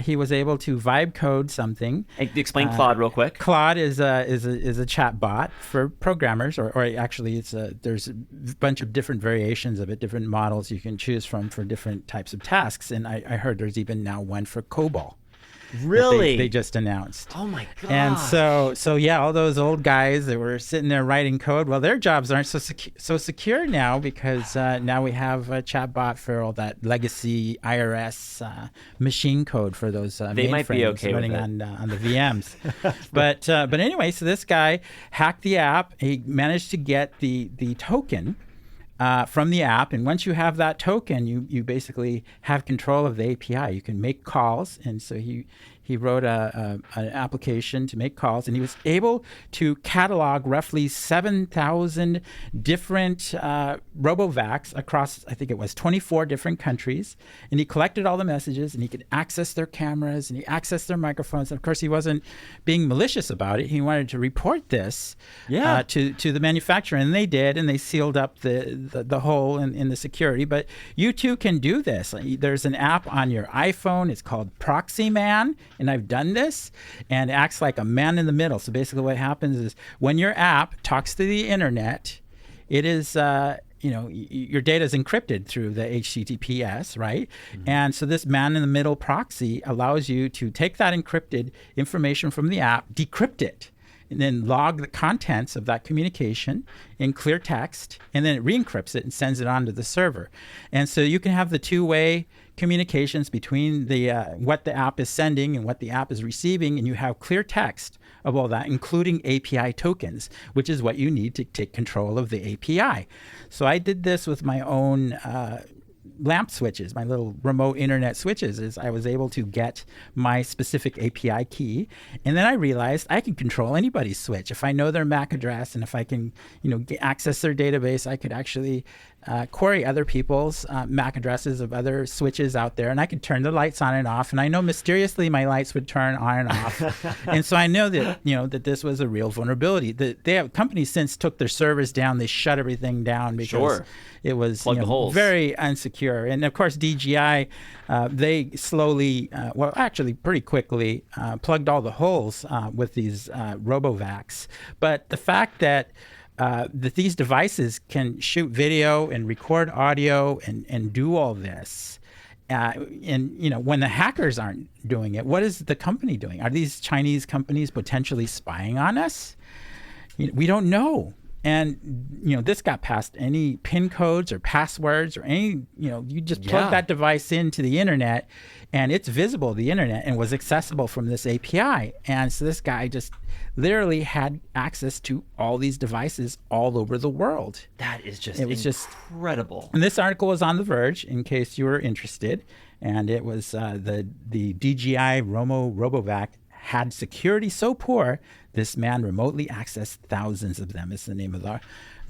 he was able to vibe code something. Explain Claude real quick. Claude is a chat bot for programmers, or actually there's a bunch of different variations of it, different models you can choose from for different types of tasks. And I heard there's even now one for COBOL. Really? They just announced. Oh my god! And so yeah, all those old guys that were sitting there writing code, well, their jobs aren't so secure now, because now we have a chatbot for all that legacy IRS machine code for those they might be okay running with on the VMs. but anyway, so this guy hacked the app. He managed to get the token from the app, and once you have that token, you basically have control of the API. You can make calls, and so he wrote an application to make calls, and he was able to catalog roughly 7,000 different RoboVacs across, I think it was 24 different countries, and he collected all the messages, and he could access their cameras, and he accessed their microphones, and of course he wasn't being malicious about it. He wanted to report this to the manufacturer, and they did, and they sealed up the hole in the security. But you too can do this. There's an app on your iPhone. It's called Proxy Man, and I've done this, and it acts like a man in the middle. So basically what happens is when your app talks to the internet, it is your data is encrypted through the HTTPS, right? Mm-hmm. And so this man in the middle proxy allows you to take that encrypted information from the app, decrypt it, and then log the contents of that communication in clear text, and then it re-encrypts it and sends it on to the server. And so you can have the two-way communications between the what the app is sending and what the app is receiving, and you have clear text of all that, including API tokens, which is what you need to take control of the API. So I did this with my own lamp switches, my little remote internet switches. Is I was able to get my specific API key, and then I realized I can control anybody's switch. If I know their MAC address, and if I can, access their database, I could actually query other people's MAC addresses of other switches out there, and I could turn the lights on and off. And I know mysteriously my lights would turn on and off, and so I know that that this was a real vulnerability. They have companies since took their servers down. They shut everything down because it was very unsecure. And of course, DJI, they slowly, actually pretty quickly, plugged all the holes with these RoboVacs. But the fact that these devices can shoot video and record audio and do all this, and when the hackers aren't doing it, what is the company doing? Are these Chinese companies potentially spying on us? We don't know. And, this got past any PIN codes or passwords or any, you just plug that device into the internet and it's visible to the internet and was accessible from this API. And so this guy just literally had access to all these devices all over the world. That is just incredible. And this article was on The Verge, in case you were interested. And it was the DJI RoboVac had security so poor, this man remotely accessed thousands of them. Is the name of the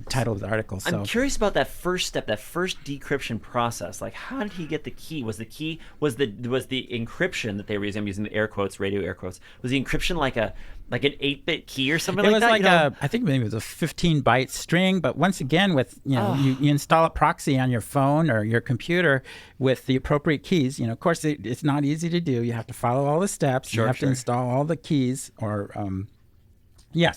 title of the article. So I'm curious about that first step, that first decryption process. Like, how did he get the key? Was the encryption that they were using? I'm using the air quotes, radio air quotes. Was the encryption like an 8-bit key or something like that? It was like I think maybe it was a 15-byte string. But once again, with you install a proxy on your phone or your computer with the appropriate keys. Of course, it's not easy to do. You have to follow all the steps. You have to install all the keys or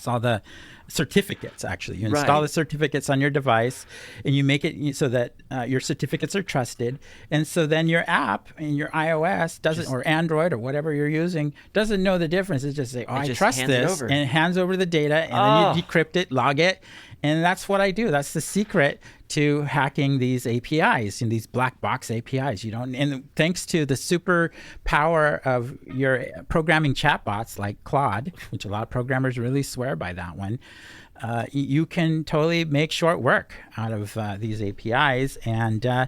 all the certificates, actually. You install the certificates on your device and you make it so that your certificates are trusted. And so then your app in your iOS doesn't, or Android or whatever you're using, doesn't know the difference. It just say, I trust this. And it hands over the data and then you decrypt it, log it. And that's what I do. That's the secret to hacking these APIs and these black box APIs. And thanks to the super power of your programming chatbots like Claude, which a lot of programmers really swear by that one, you can totally make short work out of these APIs and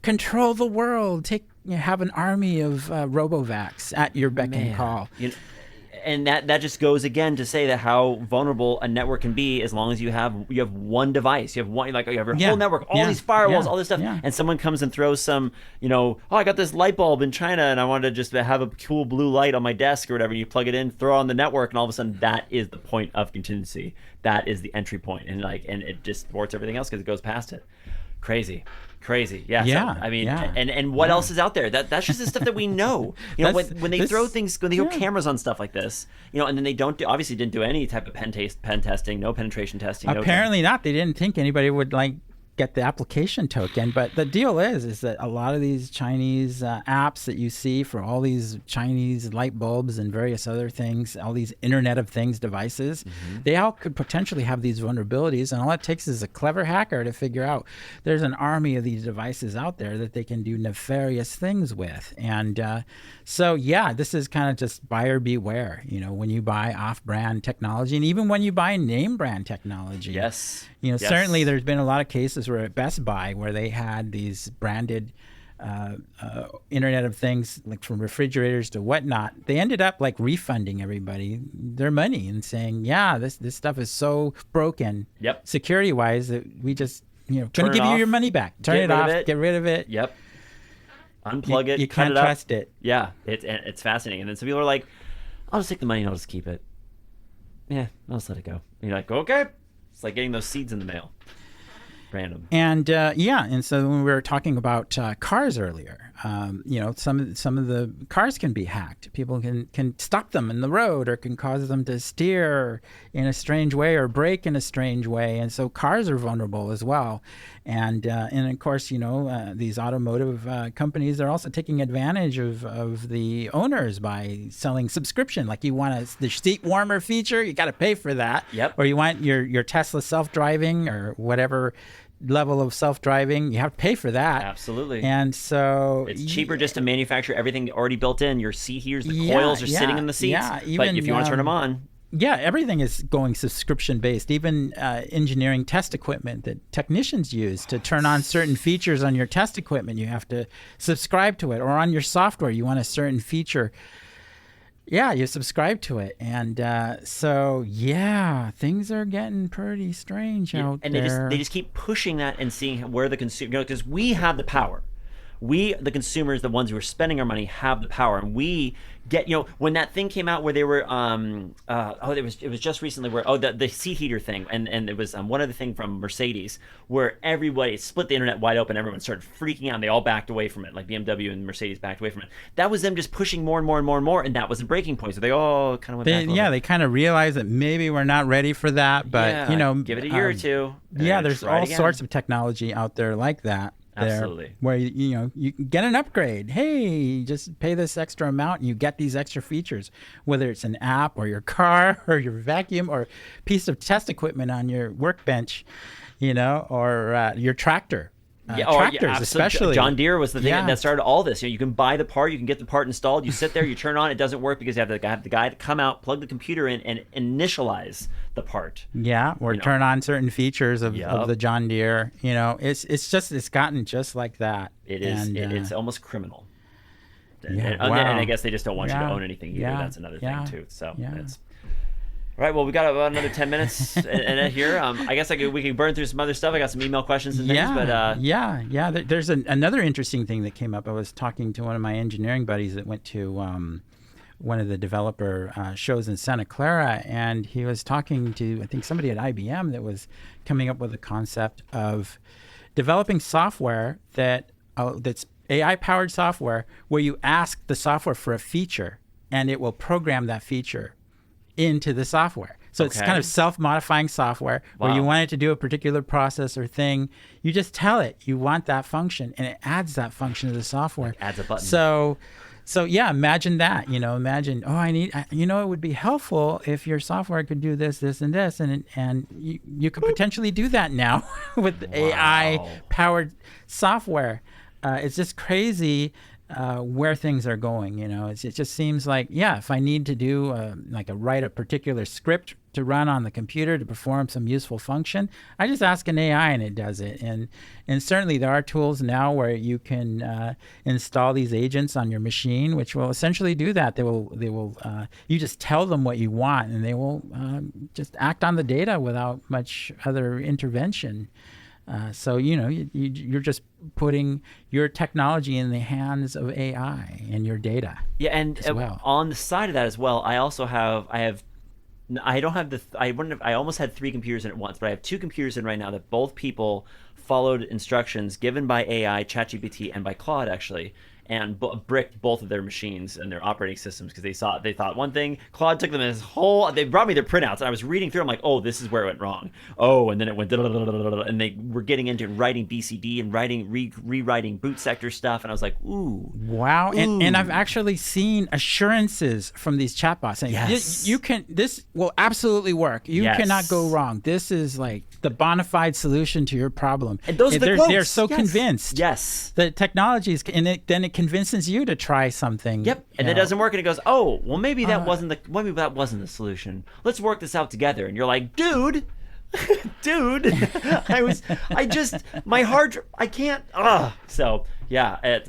control the world. Have an army of RoboVacs at your beck and call. And that just goes again to say that how vulnerable a network can be as long as you have one device. You have your whole network, all these firewalls, all this stuff, and someone comes and throws some, I got this light bulb in China and I wanted to just have a cool blue light on my desk or whatever. You plug it in, throw it on the network, and all of a sudden that is the point of contingency. That is the entry point, and it just thwarts everything else because it goes past it. Crazy. Yeah. So, I mean, and what else is out there? That's just the stuff that we know. When they throw cameras on stuff like this, and then they obviously didn't do any type of pen testing, no penetration testing. Apparently not. They didn't think anybody would get the application token. But the deal is that a lot of these Chinese apps that you see for all these Chinese light bulbs and various other things, all these Internet of Things devices, they all could potentially have these vulnerabilities. And all it takes is a clever hacker to figure out there's an army of these devices out there that they can do nefarious things with. And this is kind of just buyer beware, when you buy off-brand technology and even when you buy name brand technology. Yes. Certainly there's been a lot of cases where at Best Buy where they had these branded Internet of Things, like from refrigerators to whatnot. They ended up refunding everybody their money and saying, this stuff is so broken security-wise that we just, going to give you your money back. Turn it off, get rid of it. Yep. Unplug it. You can't trust it. Yeah, it's fascinating. And then some people are like, I'll just take the money and I'll just keep it. Yeah, I'll just let it go. And you're like, okay. It's like getting those seeds in the mail. Random. And and so when we were talking about cars earlier, some of the cars can be hacked. People can stop them in the road or can cause them to steer in a strange way or brake in a strange way. And so cars are vulnerable as well. And of course, these automotive companies are also taking advantage of the owners by selling subscription. Like you want the seat warmer feature, you got to pay for that. Yep. Or you want your Tesla self-driving or whatever level of self-driving, you have to pay for that. Absolutely. And so it's cheaper just to manufacture everything already built in. Your seat heaters, the coils are sitting in the seats. Yeah, but if you want to turn them on. Yeah, everything is going subscription-based. Even engineering test equipment that technicians use to turn on certain features on your test equipment, you have to subscribe to it. Or on your software, you want a certain feature. Yeah, you subscribe to it. And things are getting pretty strange out there. And they just keep pushing that and seeing where the consumer, because we have the power. We, the consumers, the ones who are spending our money, have the power. And we get, when that thing came out where they were, it was just recently where, the seat heater thing. And it was one other thing from Mercedes where everybody split the internet wide open. Everyone started freaking out and they all backed away from it. Like BMW and Mercedes backed away from it. That was them just pushing more and more and more and more. And that was the breaking point. So they all kind of went back. They kind of realized that maybe we're not ready for that. But, give it a year or two. There's all sorts of technology out there like that. there Absolutely. where you can get an upgrade. Hey, just pay this extra amount and you get these extra features, whether it's an app or your car or your vacuum or piece of test equipment on your workbench, or your tractor. Tractors, absolutely. especially. John Deere was the thing Yeah. that started all this. You can buy the part, you can get the part installed. You sit there, you turn on, it doesn't work because you have the guy to come out, plug the computer in, and initialize the part. Yeah, or turn on certain features of the John Deere. It's gotten just like that. It is. And, it's almost criminal. And, Yeah, and, wow. and I guess they just don't want you to Yeah, own anything either. yeah, That's another yeah, thing too. So yeah. it's. All right, well, we got about another 10 minutes in here. I guess we could burn through some other stuff. I got some email questions and things, but yeah. There's another interesting thing that came up. I was talking to one of my engineering buddies that went to one of the developer shows in Santa Clara, and he was talking to, I think, somebody at IBM that was coming up with a concept of developing software that's AI-powered software where you ask the software for a feature, and it will program that feature into the software. So it's kind of self-modifying software where you want it to do a particular process or thing. You just tell it you want that function, and it adds that function to the software. adds a button. So yeah, imagine that. Imagine, it would be helpful if your software could do this, this, and this, and you could potentially do that now with AI-powered software. It's just crazy. Where things are going, it just seems like, if I need to do write a particular script to run on the computer to perform some useful function, I just ask an AI and it does it. And certainly there are tools now where you can install these agents on your machine, which will essentially do that. They will you just tell them what you want, and they will just act on the data without much other intervention. So you're just putting your technology in the hands of AI and your data. Yeah, and as well. On the side of that as well, I almost had 3 computers in at once, but I have 2 computers in right now that both people followed instructions given by AI, ChatGPT, and by Claude actually, and bricked both of their machines and their operating systems because they thought one thing. Claude took them as whole. They brought me their printouts, and I was reading through. I'm like, oh, this is where it went wrong. Oh, and then it went and they were getting into writing BCD and rewriting boot sector stuff, and I was like, ooh, wow. And I've actually seen assurances from these chatbots saying, yes, this will absolutely work. You cannot go wrong. This is like the bona fide solution to your problem. And those are the quotes. They're so convinced. Yes, the technology is, and then it convinces you to try something. Yep, and it doesn't work, and it goes, oh, well, maybe that wasn't the solution. Let's work this out together. And you're like, dude, my I can't. So yeah, it's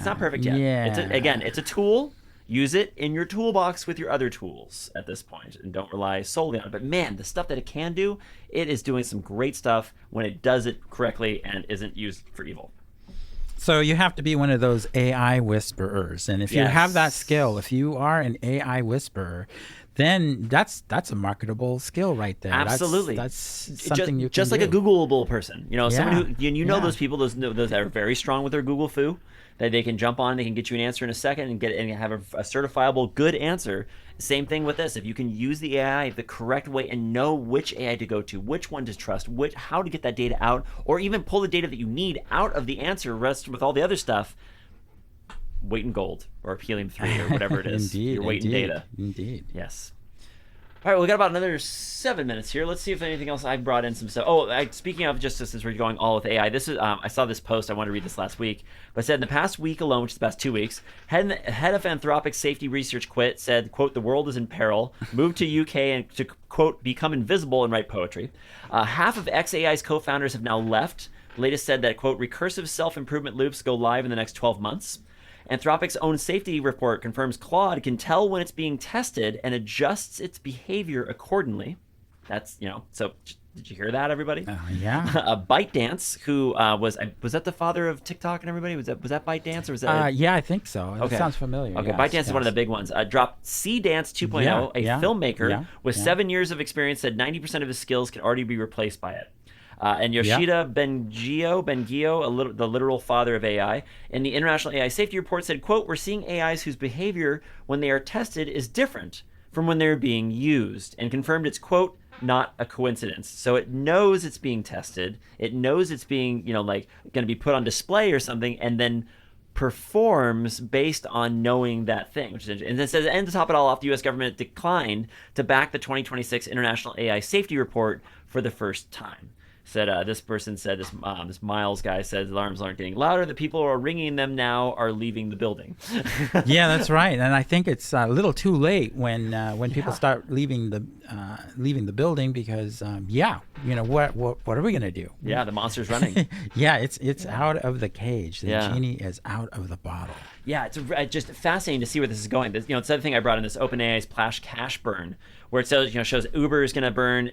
not perfect yet. Yeah. It's a tool. Use it in your toolbox with your other tools at this point, and don't rely solely on it. But man, the stuff that it can do, it is doing some great stuff when it does it correctly and isn't used for evil. So you have to be one of those AI whisperers, and if you have that skill, if you are an AI whisperer, then that's a marketable skill right there. Absolutely, that's something you can just like do. a Googleable person. Someone who those people, those that are very strong with their Google foo, that they can jump on, they can get you an answer in a second and have a certifiable good answer. Same thing with this. If you can use the AI the correct way and know which AI to go to, which one to trust, how to get that data out, or even pull the data that you need out of the answer, rest with all the other stuff, weight in gold or helium-3 or whatever it is. Your weight in data. Indeed. Yes. All right, well, we got about another 7 minutes here. Let's see if anything else. I brought in some stuff. Speaking of, just since we're going all with AI, this is I saw this post. I wanted to read this last week, but it said in the past week alone, which is the past 2 weeks, head of Anthropic's safety research quit. Said, "quote The world is in peril. Moved to UK and to quote become invisible and write poetry." Half of xAI's co-founders have now left. The latest said that quote recursive self-improvement loops go live in the next 12 months. Anthropic's own safety report confirms Claude can tell when it's being tested and adjusts its behavior accordingly. That's, so did you hear that, everybody? Yeah. ByteDance, who was that the father of TikTok and everybody? Was that ByteDance or was that? Yeah, I think so. Okay. That sounds familiar. Okay, yes, ByteDance is one of the big ones. Dropped C-Dance 2.0, a filmmaker with 7 years of experience, said 90% of his skills can already be replaced by it. And Yoshida Bengio, the literal father of AI, in the International AI Safety Report said, quote, "We're seeing AIs whose behavior when they are tested is different from when they're being used," and confirmed it's, quote, not a coincidence. So it knows it's being tested. It knows it's being, like going to be put on display or something, and then performs based on knowing that thing, which is interesting. And it says, and to top it all off, the U.S. government declined to back the 2026 International AI Safety Report for the first time. Said this person said this Miles guy said alarms aren't getting louder. The people who are ringing them now are leaving the building. Yeah, that's right. And I think it's a little too late when people start leaving the building because what are we gonna do? Yeah, the monster's running. Yeah, it's out of the cage. The genie is out of the bottle. Yeah, it's just fascinating to see where this is going. It's the other thing I brought in, this OpenAI's flash cash burn, where it says shows Uber is going to burn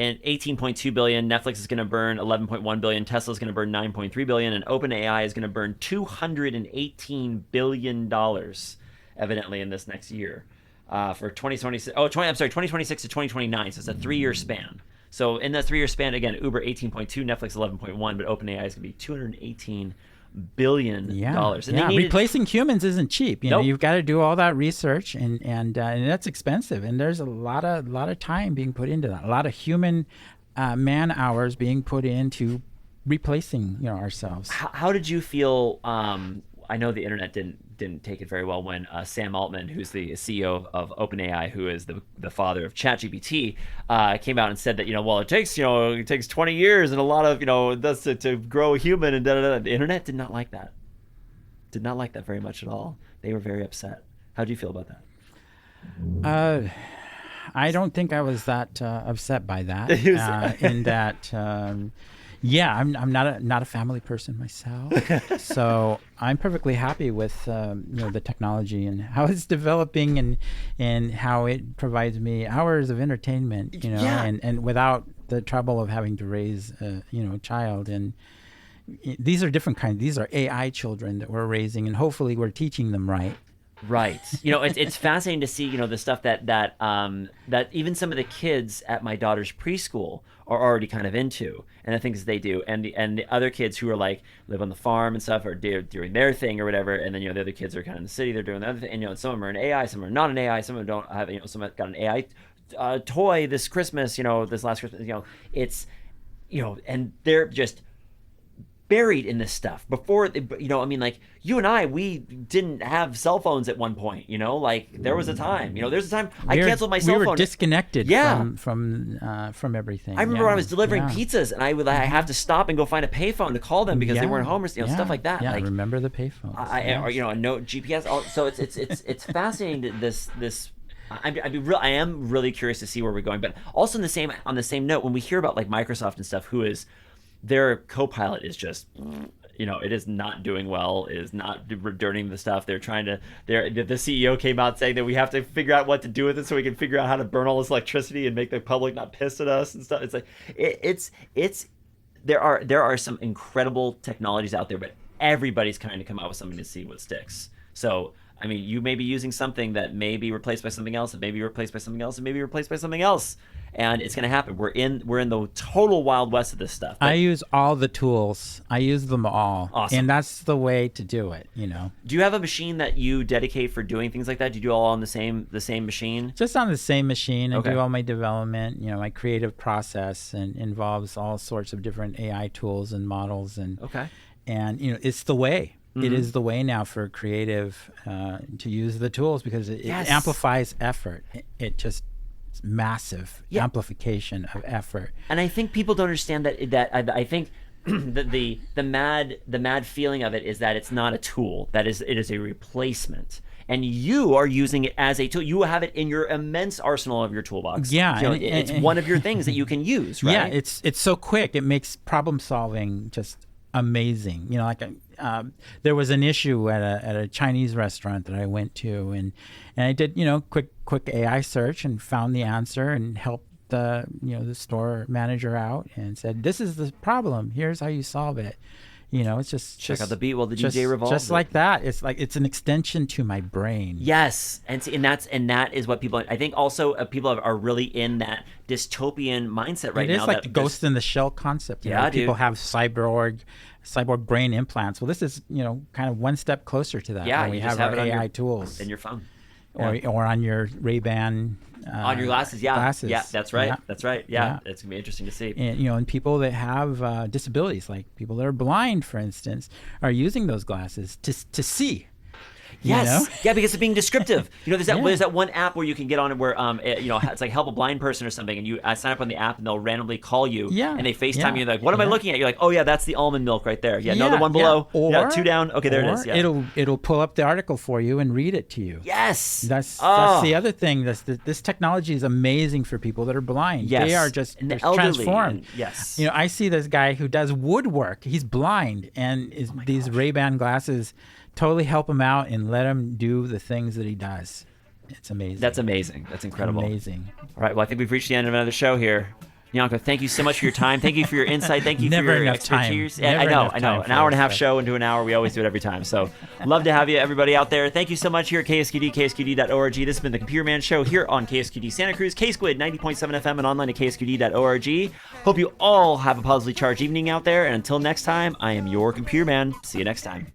and 18.2 billion, Netflix is going to burn 11.1 billion, Tesla is going to burn 9.3 billion, and OpenAI is going to burn 218 billion dollars, evidently, in this next year, for 2026. 2026 to 2029. So it's a 3-year span. So in that 3-year span, again, Uber 18.2, Netflix 11.1, but OpenAI is going to be 218 billion dollars. And replacing humans isn't cheap. Nope. You've got to do all that research, and that's expensive. And there's a lot of time being put into that. A lot of human man hours being put into replacing ourselves. How did you feel? I know the internet didn't take it very well when Sam Altman, who's the CEO of OpenAI, who is the father of ChatGPT, came out and said that it takes 20 years and a lot of that's to grow a human and da da da. The internet did not like that. Did not like that very much at all. They were very upset. How do you feel about that? I don't think I was that upset by that. In that. Yeah, I'm not a family person myself, so I'm perfectly happy with the technology and how it's developing and how it provides me hours of entertainment, and without the trouble of having to raise a child. And these are different kinds. These are AI children that we're raising, and hopefully we're teaching them right. Right. It's fascinating to see, the stuff that even some of the kids at my daughter's preschool are already kind of into, and the things they do, and the other kids who are like live on the farm and stuff are doing their thing or whatever, and then the other kids are kind of in the city, they're doing the other thing, and some of them are in AI, some are not in AI, some of them don't have, some have got an AI toy this Christmas, this last Christmas, it's, and they're just buried in this stuff before, you and I, we didn't have cell phones at one point, there was a time, there's a time I canceled my cell phone. We were disconnected from everything. I remember when I was delivering pizzas and I have to stop and go find a payphone to call them because they weren't home or stuff like that. Yeah, I remember the payphones. Or no GPS. So it's fascinating this. I am really curious to see where we're going, but also on the same note, when we hear about like Microsoft and stuff, who is their Copilot is just, it is not doing well, is not returning the stuff. They're trying to, the CEO came out saying that we have to figure out what to do with it so we can figure out how to burn all this electricity and make the public not pissed at us and stuff. It's like, there are some incredible technologies out there, but everybody's kind of come out with something to see what sticks. So, you may be using something that may be replaced by something else, and maybe replaced by something else, and maybe replaced by something else. And it's going to happen. We're in the total wild west of this stuff. I use all the tools. I use them all. Awesome. And that's the way to do it, Do you have a machine that you dedicate for doing things like that? Do you do all on the same machine? Just on the same machine. Okay. I do all my development, my creative process, and involves all sorts of different AI tools and models. And it's the way. Mm-hmm. It is the way now for creative to use the tools because it amplifies effort. It just massive amplification of effort. And I think people don't understand that I think that the mad feeling of it is that it's not a tool. It is a replacement. And you are using it as a tool. You have it in your immense arsenal of your toolbox. Yeah, it's one of your things that you can use, right? Yeah, it's so quick. It makes problem solving just amazing. There was an issue at a Chinese restaurant that I went to, and I did quick AI search and found the answer and helped the store manager out and said, this is the problem, here's how you solve it. It's just check out the beat while the DJ revolves. Just like that. It's like it's an extension to my brain. Yes, and that is what people. I think also people are really in that dystopian mindset right now. It is like the ghost in the shell concept. People have cyborg brain implants. Well, this is kind of one step closer to that. Yeah, we you have just have our it AI tools in your phone. or on your Ray-Ban. On your glasses, yeah. Glasses. Yeah, that's right. Yeah. That's right. Yeah. It's going to be interesting to see. And, and people that have disabilities, like people that are blind, for instance, are using those glasses to see. Yes. Yeah, because it's being descriptive. There's that Yeah. there's that one app where you can get on it where it's like help a blind person or something, and you sign up on the app and they'll randomly call you. Yeah. And they FaceTime Yeah. you. Like, what am I looking at? You're like, oh yeah, that's the almond milk right there. Yeah. No, Yeah, the one below. yeah. Or, 2 down. Okay, there it or is. Yeah. It'll pull up the article for you and read it to you. Yes. That's Oh. the other thing. This technology is amazing for people that are blind. Yes. They are just And the they're elderly, transformed. and- yes. I see this guy who does woodwork. He's blind, and these Ray-Ban glasses totally help him out and let him do the things that he does. It's amazing. That's amazing. That's incredible. Amazing. All right. Well, I think we've reached the end of another show here. Nyanko, thank you so much for your time. Thank you for your insight. Thank you Never for your enough time. expertise. Never I know. enough time An for hour and a this half stuff. show into an hour. We always do it every time. So love to have you, everybody out there. Thank you so much here at KSQD, KSQD.org. This has been the Computer Man Show here on KSQD Santa Cruz, KSQD 90.7 FM, and online at KSQD.org. Hope you all have a positively charged evening out there. And until next time, I am your Computer Man. See you next time.